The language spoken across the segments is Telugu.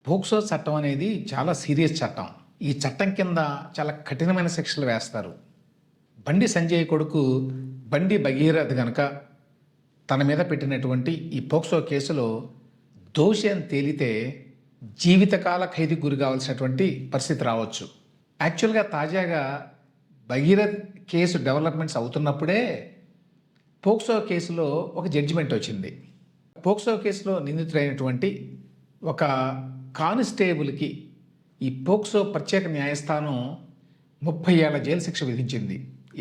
పోక్సో చట్టం అనేది చాలా సీరియస్ చట్టం. ఈ చట్టం కింద చాలా కఠినమైన శిక్షలు వేస్తారు. బండి సంజయ్ కొడుకు బండి భగీరథ్ గనక తన మీద పెట్టినటువంటి ఈ పోక్సో కేసులో దోషి అని తేలితే జీవితకాల ఖైదీకి గురి కావాల్సినటువంటి పరిస్థితి రావచ్చు. యాక్చువల్గా తాజాగా భగీరథ్ కేసు డెవలప్మెంట్స్ అవుతున్నప్పుడే పోక్సో కేసులో ఒక జడ్జిమెంట్ వచ్చింది. పోక్సో కేసులో నిందితుడైనటువంటి ఒక కానిస్టేబుల్కి ఈ పోక్సో ప్రత్యేక న్యాయస్థానం 30 ఏళ్ల జైలు శిక్ష విధించింది.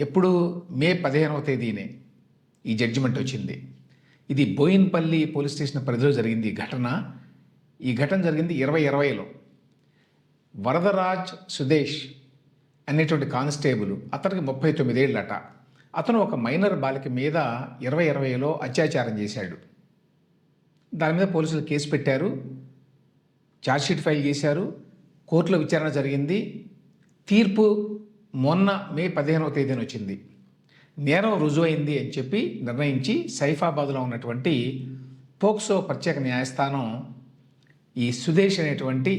ఎప్పుడు మే 15వ తేదీనే ఈ జడ్జిమెంట్ వచ్చింది. ఇది బోయిన్పల్లి పోలీస్ స్టేషన్ పరిధిలో జరిగింది ఈ ఘటన జరిగింది 2020లో. వరదరాజ్ సుదేశ్ అనేటువంటి కానిస్టేబుల్, అతనికి 39 ఏళ్ళట. అతను ఒక మైనర్ బాలిక మీద 2020లో అత్యాచారం చేశాడు. దాని మీద పోలీసులు కేసు పెట్టారు, ఛార్జ్షీట్ ఫైల్ చేశారు, కోర్టులో విచారణ జరిగింది. తీర్పు మొన్న మే 15వ తేదీన వచ్చింది. నేరం రుజువైంది అని చెప్పి నిర్ణయించి సైఫాబాద్లో ఉన్నటువంటి పోక్సో ప్రత్యేక న్యాయస్థానం ఈ సుదేశ్ అనేటువంటి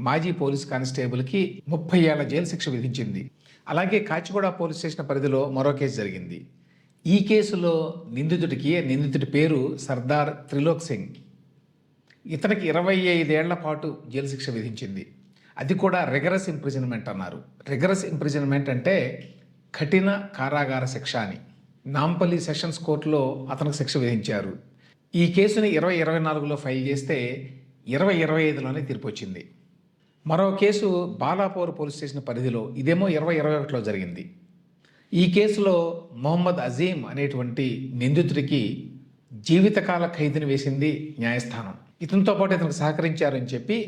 మాజీ పోలీస్ కానిస్టేబుల్కి 30 ఏళ్ల జైలు శిక్ష విధించింది. అలాగే కాచిగూడ పోలీస్ స్టేషన్ పరిధిలో మరో కేసు జరిగింది. ఈ కేసులో నిందితుడి పేరు సర్దార్ త్రిలోక్ సింగ్. ఇతనికి 25 ఏళ్ల పాటు జైలు శిక్ష విధించింది. అది కూడా రిగరస్ ఇంప్రిజన్మెంట్ అన్నారు. రిగరస్ ఇంప్రిజన్మెంట్ అంటే కఠిన కారాగార శిక్ష అని. నాంపల్లి సెషన్స్ కోర్టులో అతనికి శిక్ష విధించారు. ఈ కేసుని 2024లో ఫైల్ చేస్తే 2025లోనే తీర్పు వచ్చింది. మరో కేసు బాలాపూర్ పోలీస్ స్టేషన్ పరిధిలో, ఇదేమో 2021లో జరిగింది. ఈ కేసులో మొహమ్మద్ అజీం అనేటువంటి నిందితుడికి జీవితకాల ఖైదుని వేసింది న్యాయస్థానం. ఇతనితో పాటు ఇతనికి సహకరించారని చెప్పి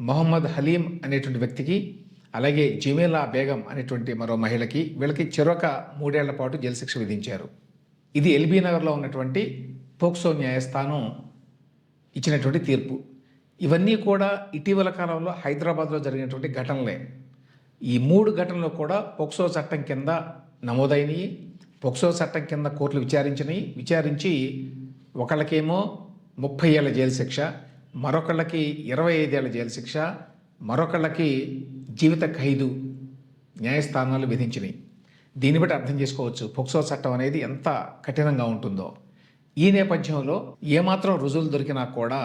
మొహమ్మద్ హలీం అనేటువంటి వ్యక్తికి, అలాగే జమీలా బేగం అనేటువంటి మరో మహిళకి, వీళ్ళకి చెరొక 3 ఏళ్ల పాటు జైలు శిక్ష విధించారు. ఇది ఎల్బీ నగర్లో ఉన్నటువంటి పోక్సో న్యాయస్థానం ఇచ్చినటువంటి తీర్పు. ఇవన్నీ కూడా ఇటీవల కాలంలో హైదరాబాద్లో జరిగినటువంటి ఘటనలే. ఈ 3 ఘటనలు కూడా పోక్సో చట్టం కింద నమోదైనవి. పోక్సో చట్టం కింద కోర్టులు విచారించి ఒకళ్ళకేమో 30 ఏళ్ల జైలు శిక్ష, మరొకళ్ళకి 25 ఏళ్ల జైలు శిక్ష, మరొకళ్ళకి జీవిత ఖైదు న్యాయస్థానాలు విధించినాయి. దీన్ని బట్టి అర్థం చేసుకోవచ్చు పోక్సో చట్టం అనేది ఎంత కఠినంగా ఉంటుందో. ఈ నేపథ్యంలో ఏమాత్రం రుజువులు దొరికినా కూడా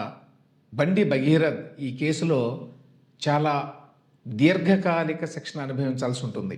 బండి భగీరథ్ ఈ కేసులో చాలా దీర్ఘకాలిక శిక్షణ అనుభవించాల్సి ఉంటుంది.